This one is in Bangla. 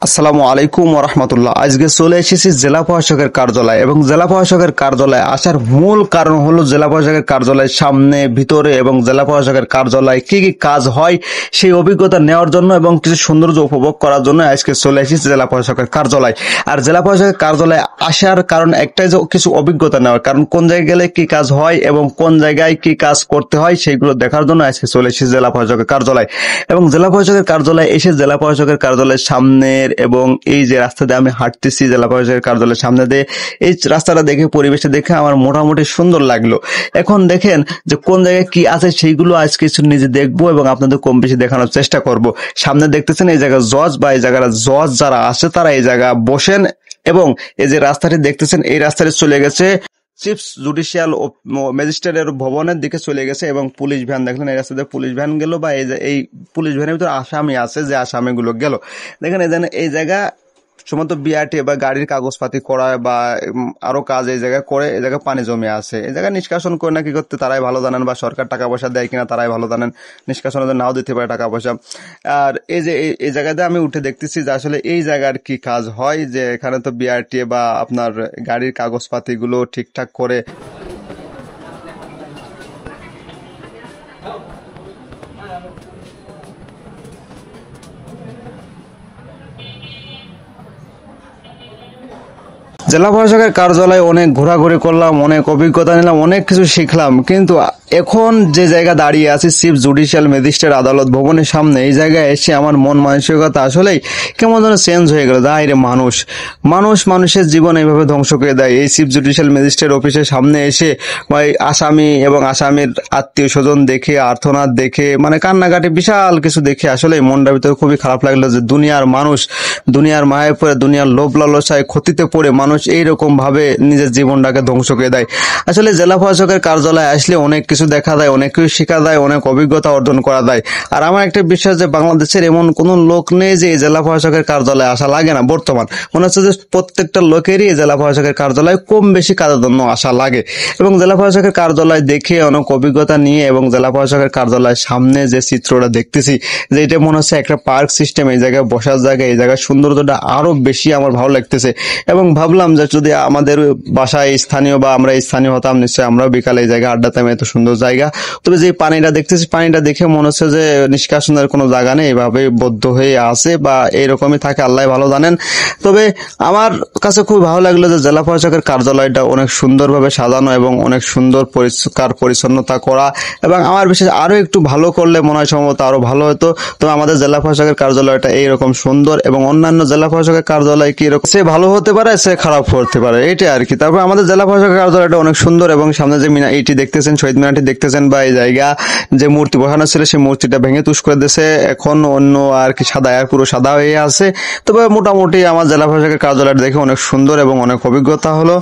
আসসালামু আলাইকুম ওয়া রাহমাতুল্লাহ। আজকে চলে এসেছি জেলা প্রশাসকের কার্যালয় এবং জেলা প্রশাসকের কার্যালয়ে আসার মূল কারণ হলো জেলা প্রশাসকের কার্যালয়ের সামনে ভিতরে এবং জেলা প্রশাসকের কার্যালয়ে কি কি কাজ হয় সেই অভিজ্ঞতা নেওয়ার জন্য এবং কিছু সৌন্দর্য উপভোগ করার জন্য আজকে চলে এসেছি জেলা প্রশাসকের কার্যালয়। আর জেলা প্রশাসকের কার্যালয়ে আসার কারণ একটাই, যে কিছু অভিজ্ঞতা নেওয়ার, কারণ কোন জায়গায় গেলে কি কাজ হয় এবং কোন জায়গায় কি কাজ করতে হয় সেইগুলো দেখার জন্য আজকে চলে এসেছি জেলা প্রশাসকের কার্যালয়। এবং জেলা প্রশাসকের কার্যালয়ে এসে জেলা প্রশাসকের কার্যালয়ের সামনের এবং এই যে রাস্তা দিয়ে আমি হাঁটতেছি জেলা প্রশাসকের কার্যালয়ের সামনে দিয়ে, এই রাস্তাটা দেখে, পরিবেশটা দেখে আমার মোটামুটি সুন্দর লাগলো। এখন দেখেন যে কোন জায়গায় কি আছে সেইগুলো আজ কিছু নিজে দেখবো এবং আপনাদের কম বেশি দেখানোর চেষ্টা করব। সামনে দেখতেছেন এই জায়গা জজ, বা এই জায়গাটা জজ যারা আছে তারা এই জায়গা বসেন। এবং এই যে রাস্তাটি দেখতেছেন এই রাস্তাটি চলে গেছে চিফ জুডিশিয়াল ম্যাজিস্ট্রেটের ভবনের দিকে চলে গেছে। এবং পুলিশ ভ্যান দেখলেন, এই রাস্তাতে পুলিশ ভ্যান গেল, বা এই পুলিশ ভ্যানের ভিতরে আসামি আছে, যে আসামিগুলো গেল। দেখেন এই জায়গা সমস্ত বিআরটি বা গাড়ির কাগজপাতি করা বা আরো কাজ এই জায়গায় করে, এই জায়গায় পানি জমে আছে, এই জায়গায় নিষ্কাশন করে না কি করতে তারাই ভালো জানেন, বা সরকার টাকা পয়সা দেয় কিনা তারাই ভালো জানেন, নিষ্কাশনের নাও দিতে পারে টাকা পয়সা। আর এই যে এই জায়গাতে আমি উঠে দেখতেছি যে আসলে এই জায়গার কি কাজ হয়, যে এখানে তো বিআরটি বা আপনার গাড়ির কাগজপাতি গুলো ঠিকঠাক করে জেলা প্রশাসকের কার্যালয়ে অনেক ঘোরাঘুরি করলাম, অনেক অভিজ্ঞতা নিলাম, অনেক কিছু শিখলাম। কিন্তু এখন যে জায়গা দাঁড়িয়ে আছি চিফ জুডিশিয়াল ম্যাজিস্ট্রেট আদালত ভবনের সামনে, এই জায়গায় এসে আমার মন মানসিকতা আসলেই কেমন যেন চেঞ্জ হয়ে গেল। রে মানুষের জীবন এইভাবে ধ্বংস করে দেয়। এই চিফ জুডিশিয়াল ম্যাজিস্ট্রেট অফিসের সামনে এসে আসামি এবং আসামির আত্মীয় স্বজন দেখে, আর্তনাদ দেখে, মানে কান্নাকাটি বিশাল কিছু দেখে আসলে মনটার ভিতরে খুবই খারাপ লাগলো যে দুনিয়ার মায়ায় পড়ে, দুনিয়ার লোভ লালসায় ক্ষতিতে পড়ে মানুষ এইরকম ভাবে নিজের জীবনটাকে ধ্বংস করে দেয়। আসলে জেলা প্রশাসকের কার্যালয়ে আসলে অনেক কিছু দেখা যায়, অনেক কিছু শেখা যায়, অনেক অভিজ্ঞতা অর্জন করা যায়। আর আমার একটা বিশ্বাস যে বাংলাদেশের এমন কোনো লোক নেই যে জেলা প্রশাসকের কার্যালয়ে আসা লাগে না। বর্তমান মনে হচ্ছে যে প্রত্যেকটা লোকেরই জেলা প্রশাসকের কার্যালয়ে কম বেশি কাজের জন্য আসা লাগে। এবং জেলা প্রশাসকের কার্যালয় দেখে অনেক অভিজ্ঞতা নিয়ে এবং জেলা প্রশাসকের কার্যালয়ের সামনে যে চিত্রটা দেখতেছি, যে এটা মনে হচ্ছে একটা পার্ক সিস্টেম, এই জায়গায় বসার জায়গা, এই জায়গার সৌন্দর্যটা আরো বেশি আমার ভালো লাগতেছে। এবং ভাবলাম যে যদি আমাদের বাসায় স্থানীয় বা আমরা স্থানীয় হতাম, নিশ্চয়ই আমরাও বিকালে এই জায়গায় আড্ডাতাম, এত সুন্দর জায়গা। তবে যে পানিটা দেখতেছি, পানিটা দেখে মনে হচ্ছে যে নিষ্কাশনের কোনো জায়গা নেই, এভাবে বদ্ধ হয়ে আছে বা এইরকমই থাকে, আল্লাহ ভালো জানেন। তবে আমার কাছে খুব ভালো লাগলো যে জেলা প্রশাসকের কার্যালয়টা অনেক সুন্দরভাবে সাজানো এবং অনেক সুন্দর পরিষ্কার পরিচ্ছন্নতা করা। এবং আমার বিশেষ আরো একটু ভালো করলে মনে হয় সম্ভবত আরো ভালো হতো। তো আমাদের জেলা প্রশাসকের কার্যালয়টা এইরকম সুন্দর, এবং অন্যান্য জেলা প্রশাসকের কার্যালয় কি এরকম, সে ভালো হতে পারে সে খারাপ হতে পারে, এটাই আর কি। তারপর আমাদের জেলা প্রশাসকের কার্যালয়টা অনেক সুন্দর। এবং সামনে যে এইটি দেখতেছেন, শহীদ মিনারটি দেখতেছেন, বা এই জায়গা যে মূর্তি বসানো ছিল সেই মূর্তিটা ভেঙে তুষ করে দিয়েছে, এখন অন্য আর কি সাদা, আর পুরো সাদা হয়ে আছে। তবে মোটামুটি আমার জেলা প্রশাসকের কার্যালয়টা দেখে অনেক সুন্দর এবং অনেক অভিজ্ঞতা হলো।